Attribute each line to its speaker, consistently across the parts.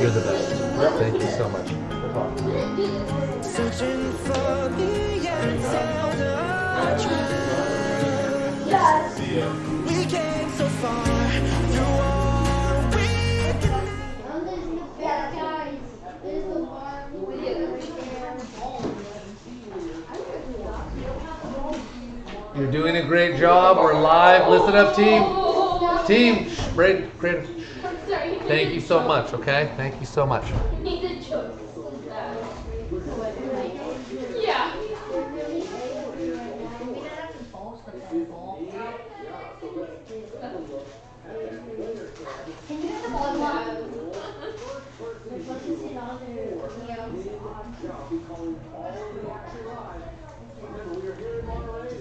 Speaker 1: You're the best. Thank you so much.
Speaker 2: Searching for the answer to our truth. We came so far through all we've
Speaker 1: You're doing a great job. We're live. Listen up, team. Team, thank you so much, okay? Thank you so much.
Speaker 3: Yeah.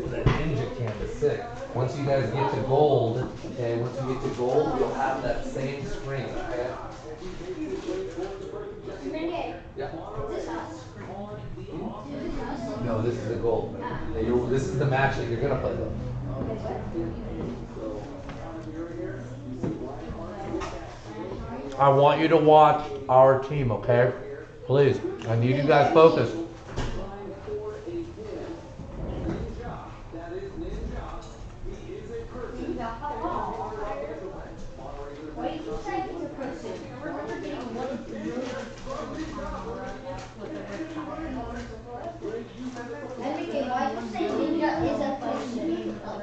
Speaker 1: That ninja cam is sick. Once you guys get to gold, okay, once you get to gold, you'll have that same screen, okay? Yeah. No, this is the gold. This is the match that you're gonna play though. I want you to watch our team, okay? Please, I need you guys focused.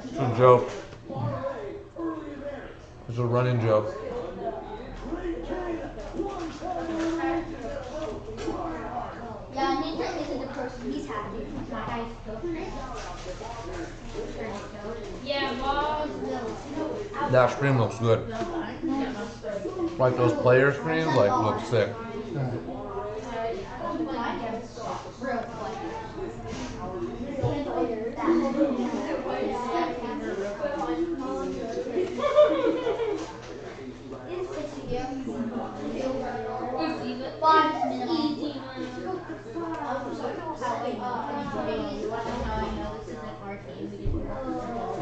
Speaker 1: It's a joke. It's a running joke.
Speaker 4: Yeah, Ninja isn't the person. He's happy.
Speaker 3: Yeah, Mom.
Speaker 1: That screen looks good. Like those player screens, like look sick.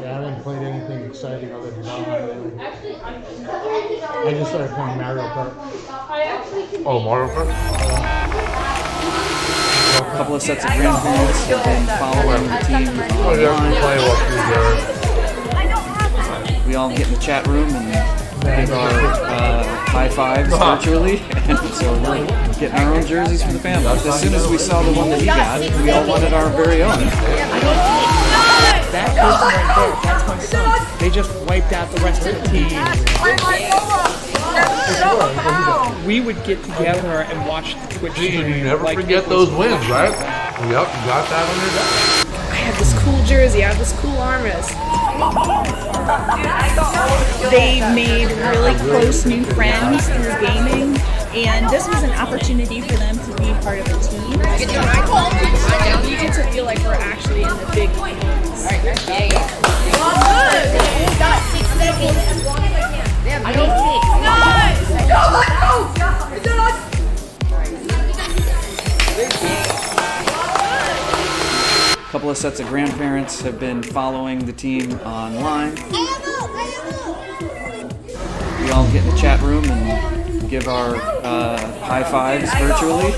Speaker 5: Yeah, I haven't played anything exciting other than that. I just started playing Mario Kart.
Speaker 1: Oh, Mario Kart?
Speaker 6: A couple of sets of grandparents have been following the team
Speaker 1: Oh, yeah, play
Speaker 6: online. We all get in the chat room and give our high fives virtually. And so we're getting our own jerseys for the family. As soon as we saw the one that he got, we all wanted our very own.
Speaker 5: That person right there, that's my son. They just wiped out the rest of the team. We would get together and watch the Twitch stream.
Speaker 1: You never forget those wins, right? Yep, you got that on your deck.
Speaker 7: I have this cool jersey, I have this cool armrest. They made really close new friends through gaming, and this was an opportunity for them to be part of a team. We get to feel like we're actually in the big leagues.
Speaker 4: Got 6 seconds. I don't
Speaker 6: A couple of sets of grandparents have been following the team online. We all get in the chat room and give our high fives virtually.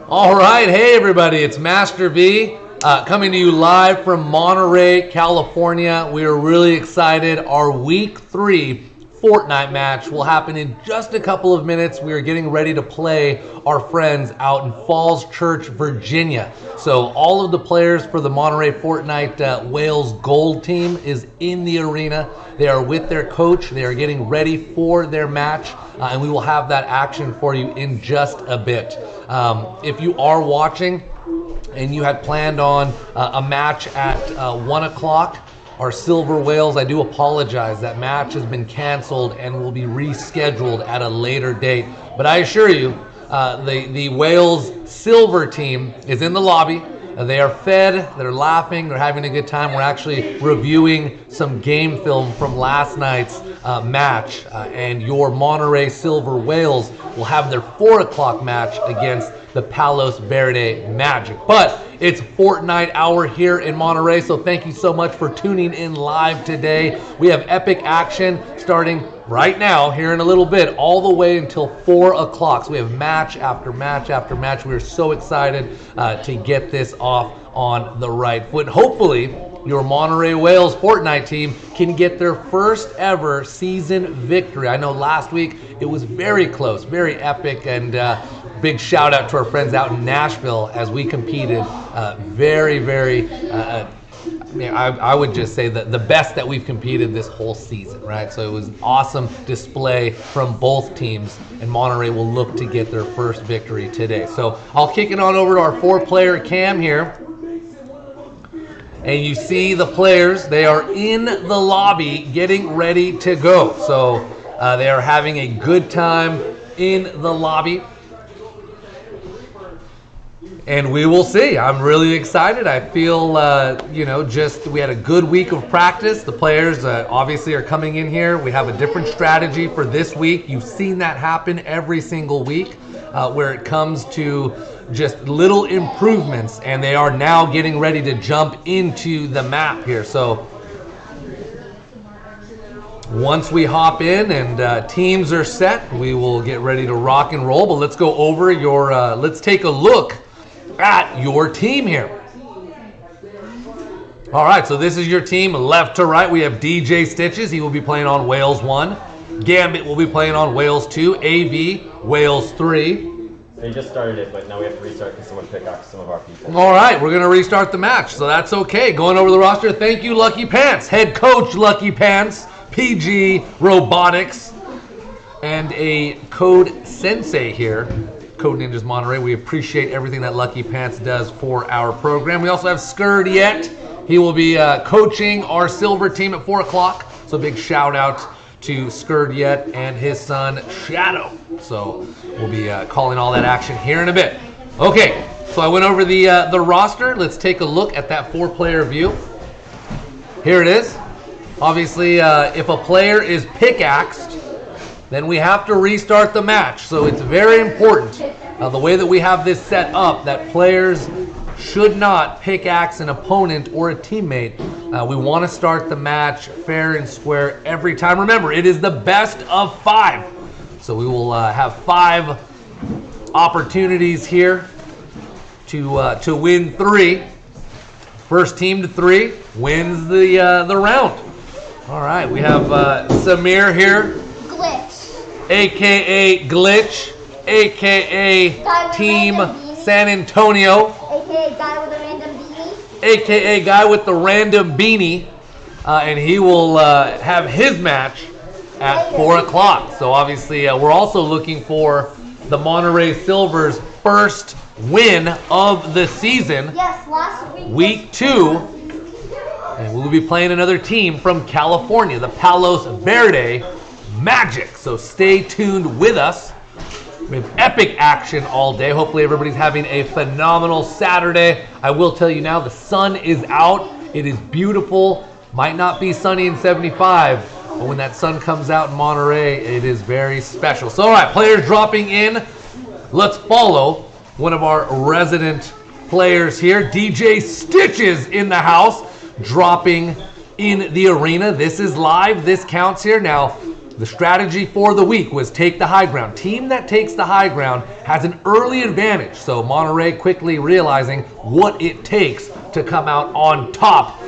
Speaker 1: All right, hey everybody, it's Master V coming to you live from Monterey, California. We are really excited. Our Week 3 Fortnite match will happen in just a couple of minutes. We are getting ready to play our friends out in Falls Church, Virginia. So all of the players for the Monterey Fortnite Wales Gold team is in the arena. They are with their coach. They are getting ready for their match, and we will have that action for you in just a bit. If you are watching and you had planned on a match at 1 o'clock, our Silver Whales, I do apologize. That match has been canceled and will be rescheduled at a later date. But I assure you, the Wales Silver team is in the lobby. They are fed, they're laughing, they're having a good time. We're actually reviewing some game film from last night's match. And your Monterey Silver Whales will have their 4 o'clock match against the Palos Verde Magic. But it's Fortnite hour here in Monterey, so thank you so much for tuning in live today. We have epic action starting right now, here in a little bit, all the way until 4 o'clock. So we have match after match after match. We are so excited to get this off on the right foot. Hopefully, your Monterey Whales Fortnite team can get their first ever season victory. I know last week it was very close, very epic, and big shout out to our friends out in Nashville as we competed I would just say that the best that we've competed this whole season, right? So it was an awesome display from both teams, and Monterey will look to get their first victory today. So I'll kick it on over to our 4-player cam here. And you see the players, they are in the lobby getting ready to go. So they are having a good time in the lobby. And we will see. I'm really excited. I feel, we had a good week of practice. The players obviously are coming in here. We have a different strategy for this week. You've seen that happen every single week where it comes to just little improvements, and they are now getting ready to jump into the map here. So once we hop in and teams are set, we will get ready to rock and roll. But let's go over let's take a look at your team here. All right, so this is your team left to right. We have DJ Stitches. He will be playing on Wales 1. Gambit will be playing on Wales 2. AV, Wales 3.
Speaker 8: They just started it, but now we have to restart because someone pickaxed some of our people.
Speaker 1: All right, we're going to restart the match, so that's okay. Going over the roster, thank you, Lucky Pants. Head coach, Lucky Pants. PG Robotics. And a Code Sensei here. Code Ninjas Monterey. We appreciate everything that Lucky Pants does for our program. We also have Skurd Yet. He will be coaching our silver team at 4 o'clock. So big shout out to Skurd Yet and his son Shadow. So we'll be calling all that action here in a bit. Okay, so I went over the roster. Let's take a look at that 4-player view. Here it is. Obviously, if a player is pickaxed, then we have to restart the match. So it's very important, the way that we have this set up, that players should not pickaxe an opponent or a teammate. We want to start the match fair and square every time. Remember, it is the best of 5. So we will have 5 opportunities here to win 3. First team to 3 wins the round. All right, we have Samir here. AKA Glitch, AKA Team San Antonio,
Speaker 4: AKA Guy with a Random Beanie.
Speaker 1: AKA Guy with the Random Beanie, and he will have his match at 4 o'clock. So obviously we're also looking for the Monterey Silver's first win of the season.
Speaker 4: Yes, last week.
Speaker 1: Week 2, and we'll be playing another team from California, the Palos Verde Magic. So stay tuned with us. We have epic action all day. Hopefully everybody's having a phenomenal Saturday. I will tell you now, the sun is out. It is beautiful. Might not be sunny in 75, but when that sun comes out in Monterey, it is very special. So all right, players dropping in. Let's follow one of our resident players here. DJ Stitches in the house, dropping in the arena. This is live. This counts here. Now, the strategy for the week was take the high ground. Team that takes the high ground has an early advantage. So Monterey quickly realizing what it takes to come out on top.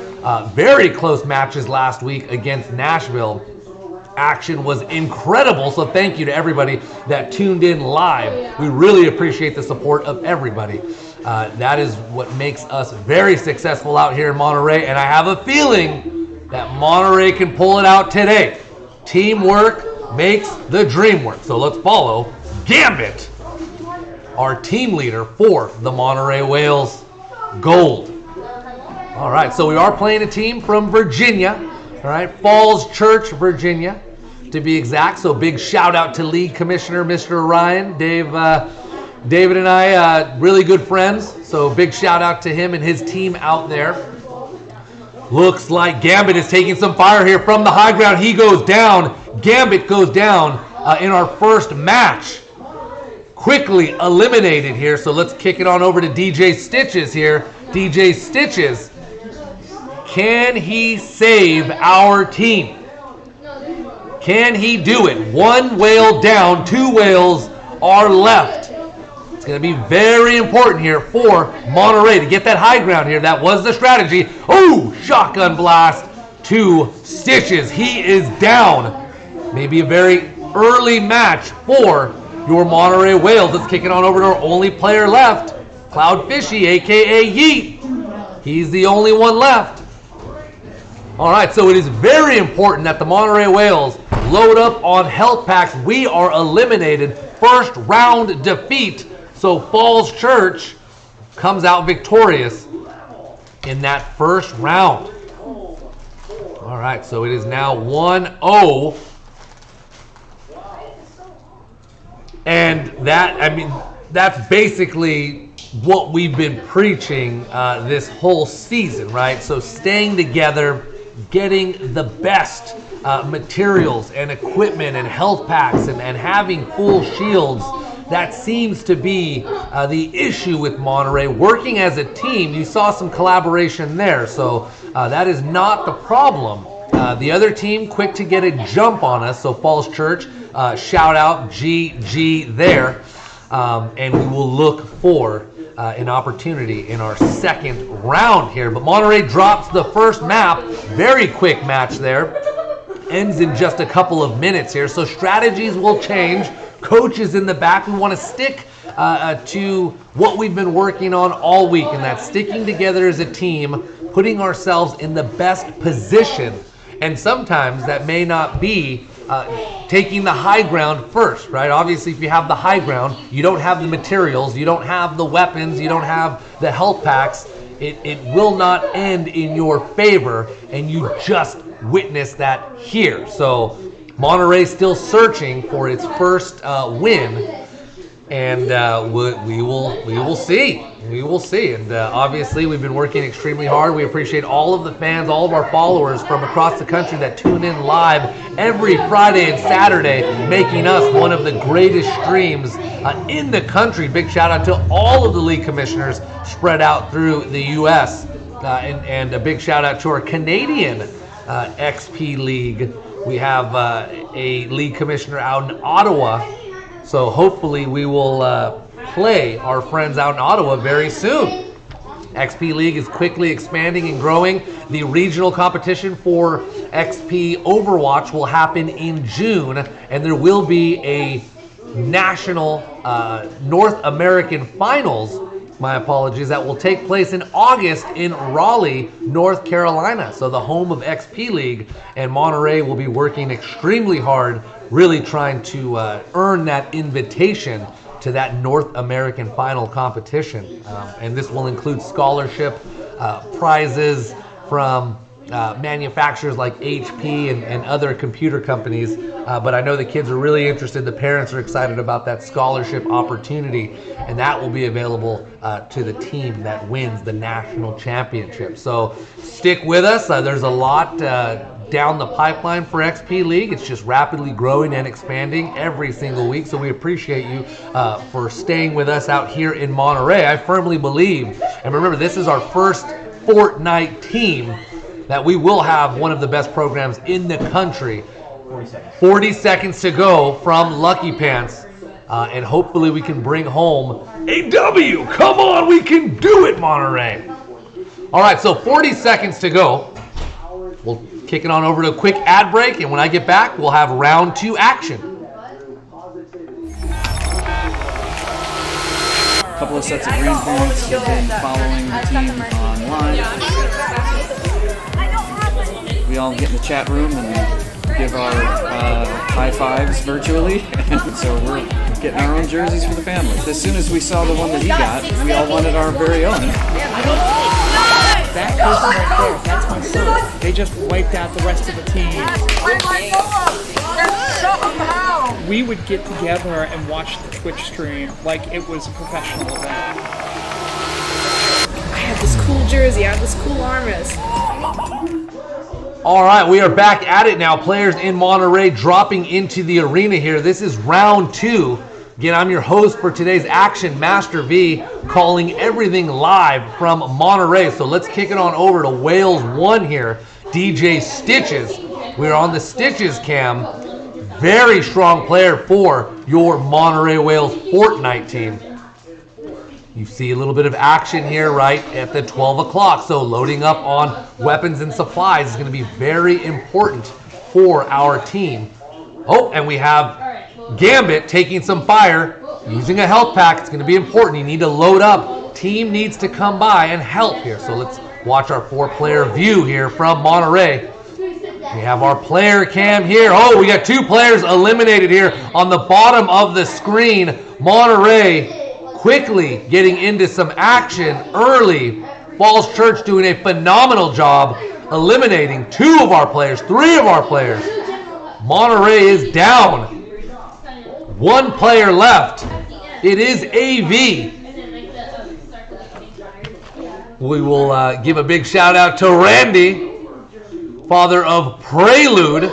Speaker 1: Very close matches last week against Nashville. Action was incredible. So thank you to everybody that tuned in live. We really appreciate the support of everybody. That is what makes us very successful out here in Monterey. And I have a feeling that Monterey can pull it out today. Teamwork makes the dream work. So let's follow Gambit, our team leader for the Monterey Whales Gold. All right, so we are playing a team from Virginia. All right, Falls Church, Virginia, to be exact. So big shout out to League Commissioner Mr. Ryan. David and I, really good friends. So big shout out to him and his team out there. Looks like Gambit is taking some fire here from the high ground. He goes down. Gambit goes down in our first match. quickly eliminated here. So let's kick it on over to DJ Stitches here. DJ Stitches, can he save our team? Can he do it? One whale down, 2 whales are left. It's going to be very important here for Monterey to get that high ground here. That was the strategy. Oh, shotgun blast to Stitches. He is down. Maybe a very early match for your Monterey Whales. Let's kick it on over to our only player left, Cloud Fishy, a.k.a. Yeet. He's the only one left. All right, so it is very important that the Monterey Whales load up on health packs. We are eliminated. First round defeat. So Falls Church comes out victorious in that first round. All right, so it is now 1-0. And that, I mean, that's basically what we've been preaching this whole season, right? So staying together, getting the best materials and equipment and health packs and having full shields. That seems to be the issue with Monterey. Working as a team, you saw some collaboration there, so that is not the problem. The other team, quick to get a jump on us, so Falls Church, shout out GG there, and we will look for an opportunity in our second round here. But Monterey drops the first map, very quick match there, ends in just a couple of minutes here, so strategies will change. Coaches in the back, we want to stick to what we've been working on all week, and that's sticking together as a team, putting ourselves in the best position. And sometimes that may not be taking the high ground first, right? Obviously, if you have the high ground, you don't have the materials, you don't have the weapons, you don't have the health packs, it will not end in your favor, and you just witnessed that here. So Monterey still searching for its first win, and we will see. We will see. And obviously, we've been working extremely hard. We appreciate all of the fans, all of our followers from across the country that tune in live every Friday and Saturday, making us one of the greatest streams in the country. Big shout out to all of the league commissioners spread out through the U.S. And a big shout out to our Canadian XP League. We have a league commissioner out in Ottawa, so hopefully we will play our friends out in Ottawa very soon. XP League is quickly expanding and growing. The regional competition for XP Overwatch will happen in June, and there will be a national North American finals, my apologies, that will take place in August in Raleigh, North Carolina. So the home of XP League, and Monterey will be working extremely hard, really trying to earn that invitation to that North American final competition. And this will include scholarship prizes from manufacturers like HP and other computer companies. But I know the kids are really interested. The parents are excited about that scholarship opportunity, and that will be available to the team that wins the national championship. So stick with us. There's a lot down the pipeline for XP League. It's just rapidly growing and expanding every single week. So we appreciate you for staying with us out here in Monterey. I firmly believe, and remember, this is our first Fortnite team, that we will have one of the best programs in the country. 40 seconds to go from Lucky Pants, and hopefully we can bring home a W. Come on, we can do it, Monterey. All right, so 40 seconds to go. We'll kick it on over to a quick ad break, and when I get back, we'll have round 2 action.
Speaker 6: A couple of sets of grandparents have been following the team online. We all get in the chat room and give our high fives virtually, and so we're getting our own jerseys for the family. As soon as we saw the one that he got, we all wanted our very own.
Speaker 9: That person right there, that's my son. They just wiped out the rest of the team. We would get together and watch the Twitch stream like it was a professional event.
Speaker 7: I have this cool jersey, I have this cool armrest.
Speaker 1: All right, we are back at it now. Players in Monterey dropping into the arena here. This is round 2. Again, I'm your host for today's action, Master V, calling everything live from Monterey. So let's kick it on over to Wales 1 here, DJ Stitches. We're on the Stitches cam. Very strong player for your Monterey Wales Fortnite team. You see a little bit of action here right at the 12 o'clock. So loading up on weapons and supplies is going to be very important for our team. Oh, and we have Gambit taking some fire, using a health pack. It's going to be important. You need to load up. Team needs to come by and help here. So let's watch our 4-player view here from Monterey. We have our player cam here. Oh, we got 2 players eliminated here on the bottom of the screen. Monterey quickly getting into some action early. Falls Church doing a phenomenal job eliminating 2 of our players, 3 of our players. Monterey is down. 1 player left. It is AV. We will give a big shout out to Randy, father of Prelude,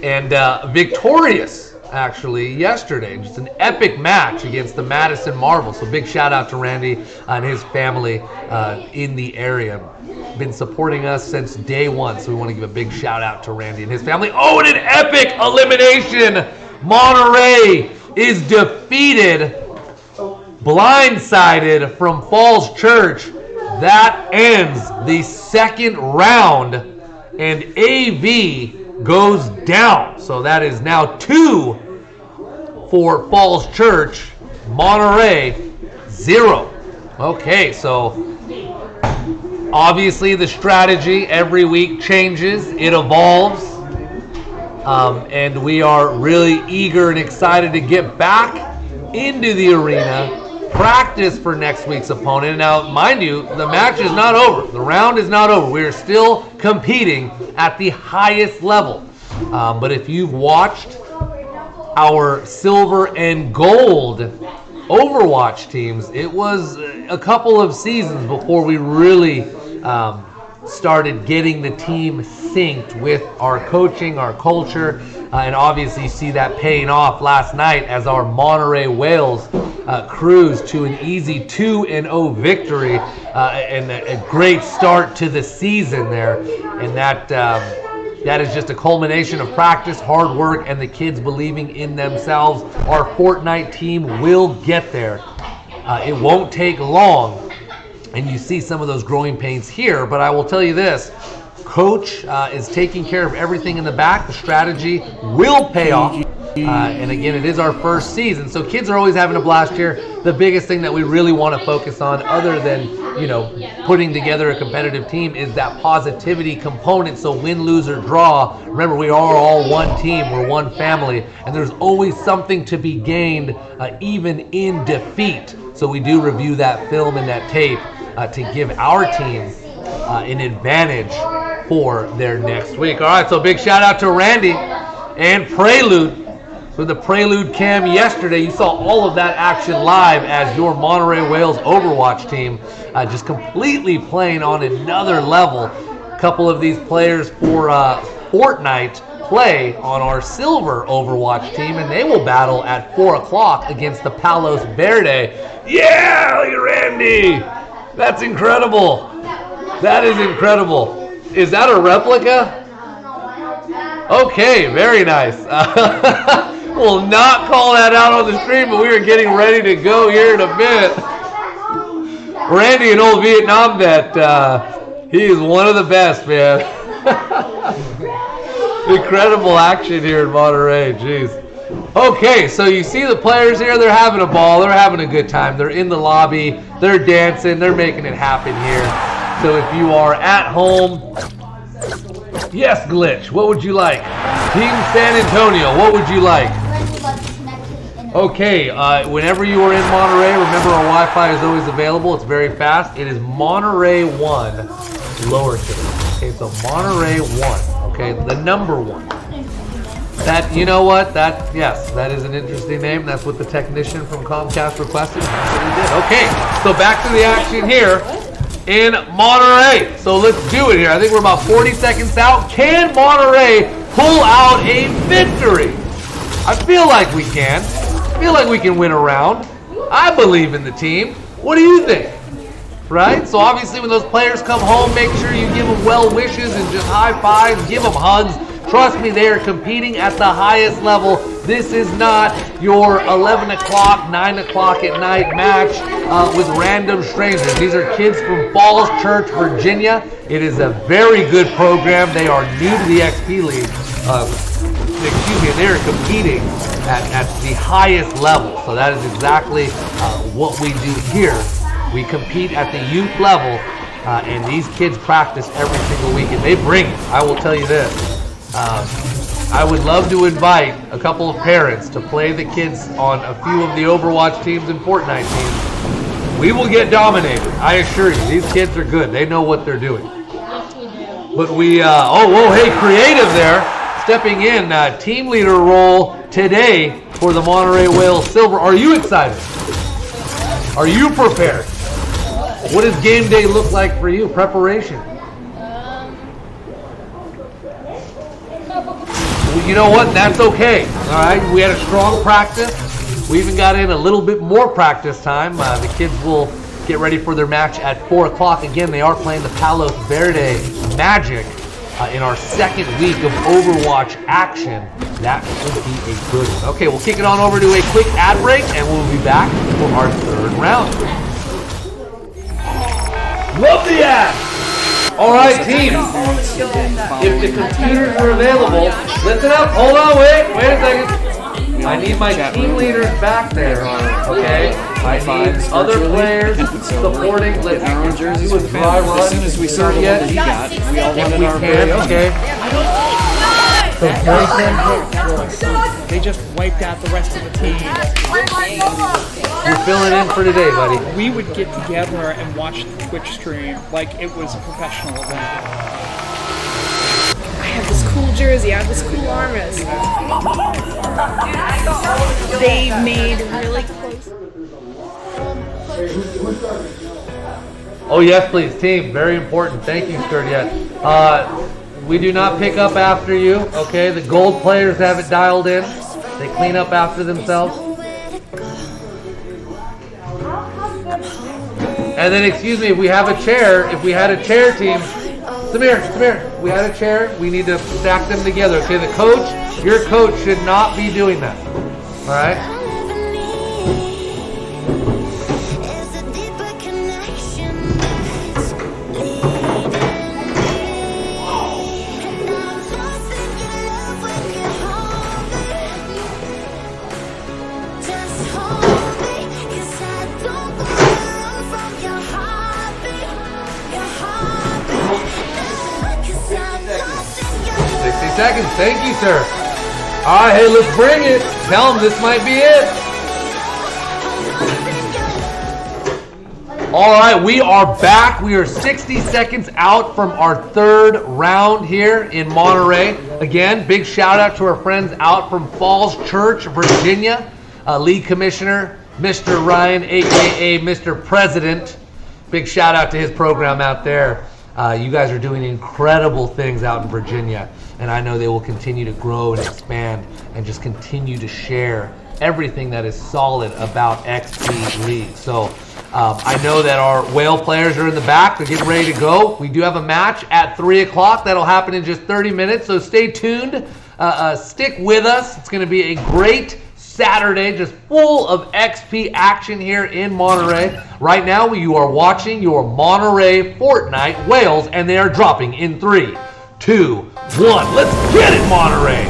Speaker 1: and victorious actually yesterday. Just an epic match against the Madison Marvel. So big shout out to Randy and his family in the area. Been supporting us since day 1, so we want to give a big shout out to Randy and his family. Oh, and an epic elimination! Monterey is defeated, blindsided from Falls Church. That ends the 2nd round, and AV goes down. So that is now 2 for Falls Church. Monterey 0. Okay, so obviously the strategy every week changes, it evolves, and we are really eager and excited to get back into the arena, practice for next week's opponent. Now, mind you, the match is not over. The round is not over. We are still competing at the highest level. But if you've watched our silver and gold Overwatch teams, it was a couple of seasons before we really started getting the team synced with our coaching, our culture, and obviously you see that paying off last night as our Monterey Wales cruised to an easy 2-0 victory and a great start to the season there. And that is just a culmination of practice, hard work, and the kids believing in themselves. Our Fortnite team will get there. It won't take long. And you see some of those growing pains here, but I will tell you this. Coach is taking care of everything in the back. The strategy will pay off. And again, it is our first season, so kids are always having a blast here. The biggest thing that we really want to focus on, other than, you know, putting together a competitive team, is that positivity component. So win, lose, or draw, remember, we are all one team. We're one family, and there's always something to be gained, even in defeat. So we do review that film and that tape to give our team an advantage for their next week. All right, so big shout out to Randy and Prelude for the Prelude cam yesterday. You saw all of that action live as your Monterey Wales Overwatch team just completely playing on another level. A couple of these players for Fortnite play on our silver Overwatch team, and they will battle at 4 o'clock against the Palos Verde. Yeah, look at Randy. That's incredible. That is incredible. Is that a replica? Okay, very nice. We'll not call that out on the stream, but we are getting ready to go here in a bit. Randy, an old Vietnam vet, he is one of the best, man. Incredible action here in Monterey, jeez. Okay, so you see the players here, they're having a ball, they're having a good time, they're in the lobby, they're dancing, they're making it happen here. So if you are at home, yes, Glitch, what would you like? Team San Antonio, what would you like? Okay, whenever you are in Monterey, remember our Wi-Fi is always available. It's very fast. It is Monterey 1, lowercase. Okay, so Monterey 1, okay, the number 1. That, you know what, yes, that is an interesting name. That's what the technician from Comcast requested. That's what we did. Okay, so back to the action here in Monterey. So let's do it here. I think we're about 40 seconds out. Can Monterey pull out a victory? I feel like we can. feel like we can win a round. I believe in the team. What do you think? Right? So obviously when those players come home, make sure you give them well wishes and just high fives, give them hugs. Trust me, they are competing at the highest level. This is not your 11 o'clock, 9 o'clock at night match with random strangers. These are kids from Falls Church, Virginia. It is a very good program. They are new to the XP League. Excuse me, they are competing at the highest level. So that is exactly what we do here. We compete at the youth level, and these kids practice every single week, and they bring it. I will tell you this. I would love to invite a couple of parents to play the kids on a few of the Overwatch teams and Fortnite teams. We will get dominated. I assure you, these kids are good. They know what they're doing. But we, hey, creative there. Stepping in, team leader role today for the Monterey Whales Silver. Are you excited? Are you prepared? What does game day look like for you? Preparation? Well, you know what? That's okay. All right. We had a strong practice. We even got in a little bit more practice time. The kids will get ready for their match at 4 o'clock. Again, they are playing the Palos Verde Magic in our second week of Overwatch action. That should be a good one. Okay, we'll kick it on over to a quick ad break, and we'll be back for our third round. Love the ad! All right, team. If the computers are available, listen up. Hold on, wait a second. I need my team leaders back there. Okay. I need other players supporting. Let's
Speaker 6: our own jerseys
Speaker 1: do a
Speaker 6: for the
Speaker 1: dry
Speaker 6: fans.
Speaker 1: run.
Speaker 6: As soon as we saw the one that he got, we all
Speaker 1: If
Speaker 6: wanted
Speaker 1: we
Speaker 6: our very
Speaker 1: can,
Speaker 6: own.
Speaker 1: okay.
Speaker 9: They just wiped out the rest of the team.
Speaker 1: You're filling in for today, buddy.
Speaker 9: We would get together and watch the Twitch stream like it was a professional event.
Speaker 7: I have this cool jersey, I have this cool armrest. They made really close.
Speaker 1: Oh yes, please, team. Very important. Thank you, Sturdiet. We do not pick up after you. Okay, the gold players have it dialed in. They clean up after themselves. And then, excuse me, if we have a chair, if we had a chair team, Samir, we had a chair, we need to stack them together. Okay, the coach, your coach should not be doing that. All right? Seconds. Thank you, sir. All right, hey, let's bring it. Tell them this might be it. All right, we are back. We are 60 seconds out from our third round here in Monterey. Again, big shout out to our friends out from Falls Church, Virginia. League Commissioner, Mr. Ryan, a.k.a. Mr. President. Big shout out to his program out there. You guys are doing incredible things out in Virginia, and I know they will continue to grow and expand and just continue to share everything that is solid about XP League. So I know that our whale players are in the back. They're getting ready to go. We do have a match at 3 o'clock. That'll happen in just 30 minutes, so stay tuned. Stick with us. It's going to be a great Saturday, just full of XP action here in Monterey. Right now, you are watching your Monterey Fortnite Whales, and they are dropping in 3, 2, 1. Let's get it, Monterey.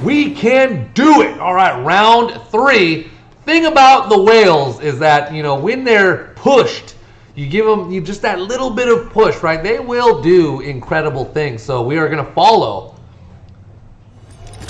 Speaker 1: We can do it. All right, round 3. Thing about the Whales is that, you know, when they're pushed, you give them just that little bit of push, right? They will do incredible things. So we are going to follow.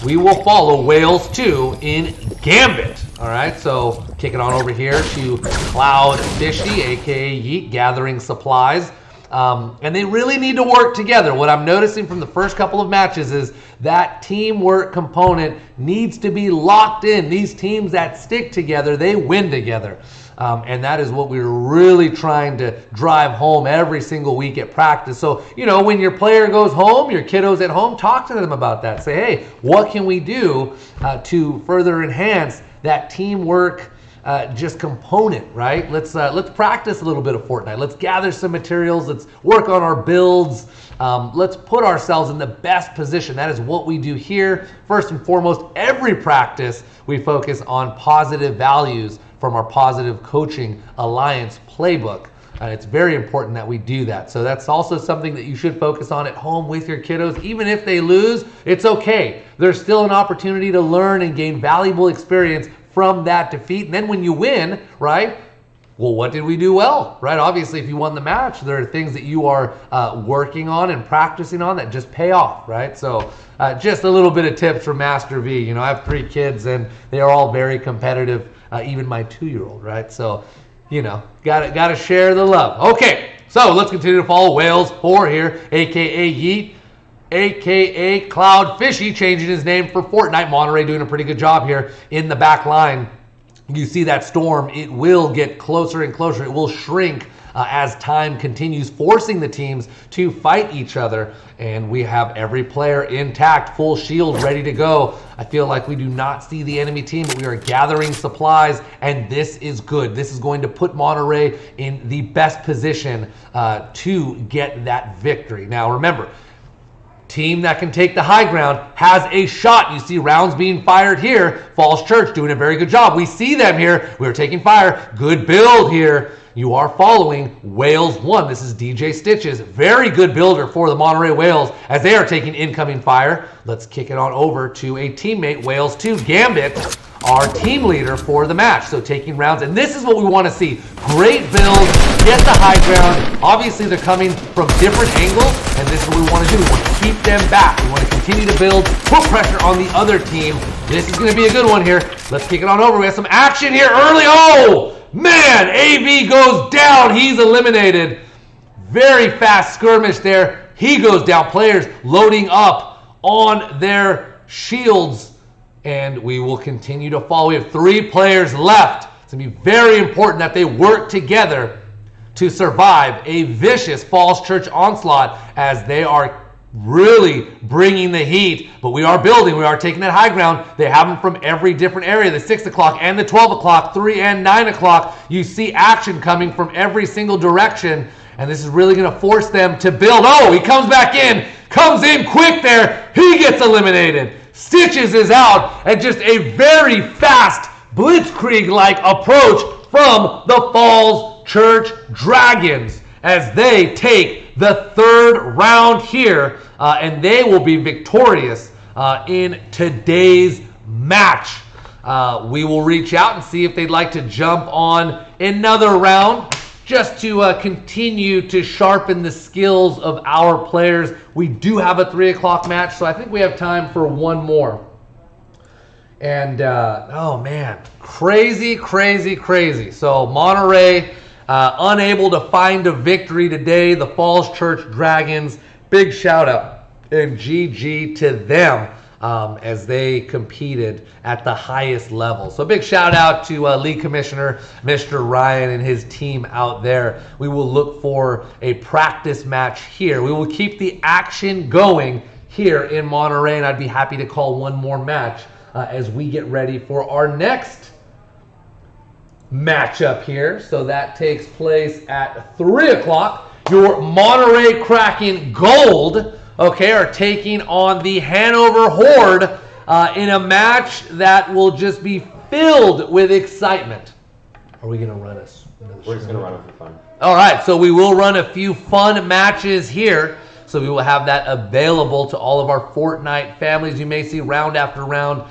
Speaker 1: We will follow Whales 2 in Gambit. All right, so kick it on over here to Cloud Fishy, aka Yeet, gathering supplies. And they really need to work together. What I'm noticing from the first couple of matches is that teamwork component needs to be locked in. These teams that stick together, they win together. And that is what we're really trying to drive home every single week at practice. So, you know, when your player goes home, your kiddo's at home, talk to them about that. Say, hey, what can we do to further enhance that teamwork just component, right? Let's practice a little bit of Fortnite. Let's gather some materials. Let's work on our builds. Let's put ourselves in the best position. That is what we do here. First and foremost, every practice, we focus on positive values from our Positive Coaching Alliance playbook. It's very important that we do that. So that's also something that you should focus on at home with your kiddos. Even if they lose, it's okay. There's still an opportunity to learn and gain valuable experience from that defeat. And then when you win, right? Well, what did we do well, right? Obviously, if you won the match, there are things that you are working on and practicing on that just pay off, right? So just a little bit of tips from Master V. You know, I have 3 kids and they are all very competitive, even my 2-year-old, right? So, you know, gotta share the love. Okay, so let's continue to follow Wales 4 here, aka Yeet, aka Cloud Fishy, changing his name for Fortnite. Monterey doing a pretty good job here in the back line. You see that storm, it will get closer and closer. It will shrink as time continues, forcing the teams to fight each other. And we have every player intact, full shield, ready to go. I feel like we do not see the enemy team, but we are gathering supplies, and this is good. This is going to put Monterey in the best position to get that victory. Now remember, team that can take the high ground has a shot. You see rounds being fired here. Falls Church doing a very good job. We see them here. We're taking fire. Good build here. You are following Wales 1. This is DJ Stitches. Very good builder for the Monterey Whales as they are taking incoming fire. Let's kick it on over to a teammate, Wales 2. Gambit, our team leader for the match. So taking rounds, and this is what we want to see. Great build, get the high ground. Obviously they're coming from different angles, and this is what we want to do. We want to keep them back. We want to continue to build, put pressure on the other team. This is going to be a good one here. Let's kick it on over. We have some action here early. Oh, man, AV goes down. He's eliminated. Very fast skirmish there. He goes down. Players loading up on their shields. And we will continue to follow. We have 3 players left. It's going to be very important that they work together to survive a vicious Falls Church onslaught as they are really bringing the heat. But we are building. We are taking that high ground. They have them from every different area, the 6 o'clock and the 12 o'clock, 3 and 9 o'clock. You see action coming from every single direction. And this is really going to force them to build. Oh, he comes back in. Comes in quick there. He gets eliminated. Stitches is out, and just a very fast blitzkrieg-like approach from the Falls Church Dragons as they take the 3rd round here, and they will be victorious in today's match. We will reach out and see if they'd like to jump on another round just to continue to sharpen the skills of our players. We do have a 3 o'clock match, so I think we have time for one more. And, oh man, crazy, crazy, crazy. So Monterey unable to find a victory today. The Falls Church Dragons, big shout out and GG to them. As they competed at the highest level. So big shout out to League Commissioner Mr. Ryan and his team out there. We will look for a practice match here. We will keep the action going here in Monterey, and I'd be happy to call one more match as we get ready for our next matchup here. So that takes place at 3 o'clock. Your Monterey Kraken Gold, okay, are taking on the Hanover Horde in a match that will just be filled with excitement. Are we going to run us?
Speaker 8: We're just going to run it for fun.
Speaker 1: All right, so we will run a few fun matches here. So we will have that available to all of our Fortnite families. You may see round after round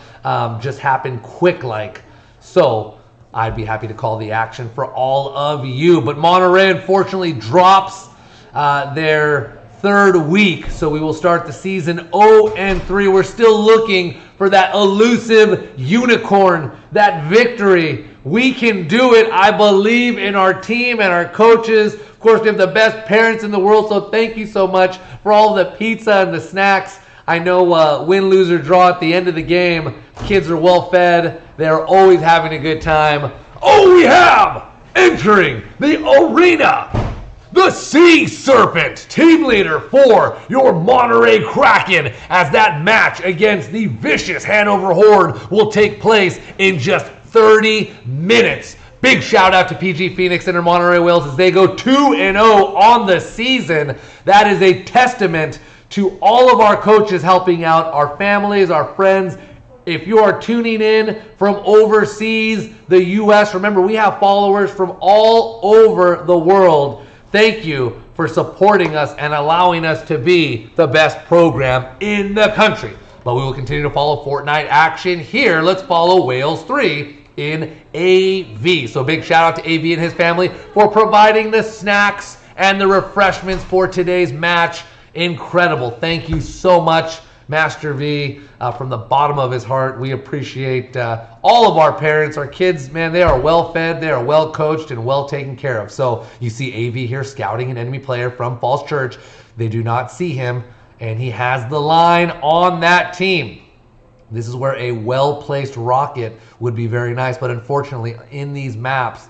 Speaker 1: just happen quick like. So I'd be happy to call the action for all of you. But Monterey unfortunately drops their 3rd week, so we will start the season 0-3. We're still looking for that elusive unicorn, that victory. We can do it. I believe in our team and our coaches. Of course, we have the best parents in the world, so thank you so much for all the pizza and the snacks. I know win, lose, or draw at the end of the game, kids are well fed. They're always having a good time. Oh, we have Entering the arena, the Sea Serpent, team leader for your Monterey Kraken, as that match against the vicious Hanover Horde will take place in just 30 minutes. Big shout out to PG Phoenix and Monterey Wales as they go 2-0 on the season. That is a testament to all of our coaches helping out our families, our friends. If you are tuning in from overseas, the U.S., remember we have followers from all over the world. Thank you for supporting us and allowing us to be the best program in the country. But we will continue to follow Fortnite action here. Let's follow Wales 3 in AV. So big shout out to AV and his family for providing the snacks and the refreshments for today's match. Incredible. Thank you so much, Master V, from the bottom of his heart. We appreciate all of our parents, our kids, man, they are well fed, they are well coached and well taken care of. So you see AV here scouting an enemy player from Falls Church. They do not see him, and he has the line on that team. This is where a well-placed rocket would be very nice, but unfortunately in these maps,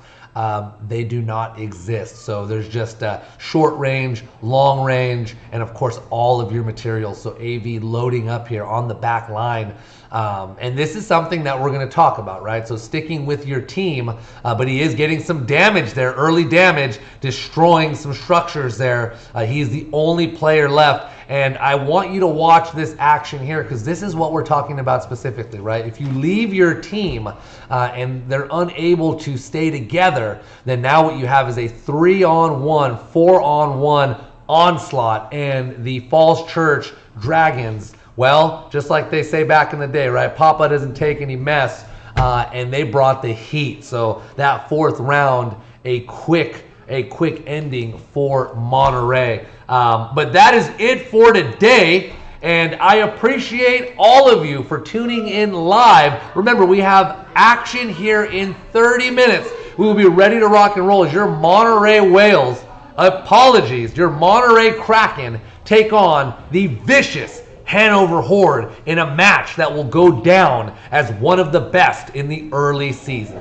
Speaker 1: they do not exist. So there's just short range, long range, and of course all of your materials. So AV loading up here on the back line. And this is something that we're going to talk about, right? So sticking with your team, but he is getting some damage there, early damage, destroying some structures there. He's the only player left. And I want you to watch this action here because this is what we're talking about specifically, right? If you leave your team and they're unable to stay together, then now what you have is a 3-on-1, 4-on-1 onslaught. And the Falls Church Dragons, well, just like they say back in the day, right? Papa doesn't take any mess, and they brought the heat. So that fourth round, a quick ending for Monterey. But that is it for today, and I appreciate all of you for tuning in live. Remember, we have action here in 30 minutes. We will be ready to rock and roll as your Monterey Whales, your Monterey Kraken take on the vicious Hanover Horde in a match that will go down as one of the best in the early season.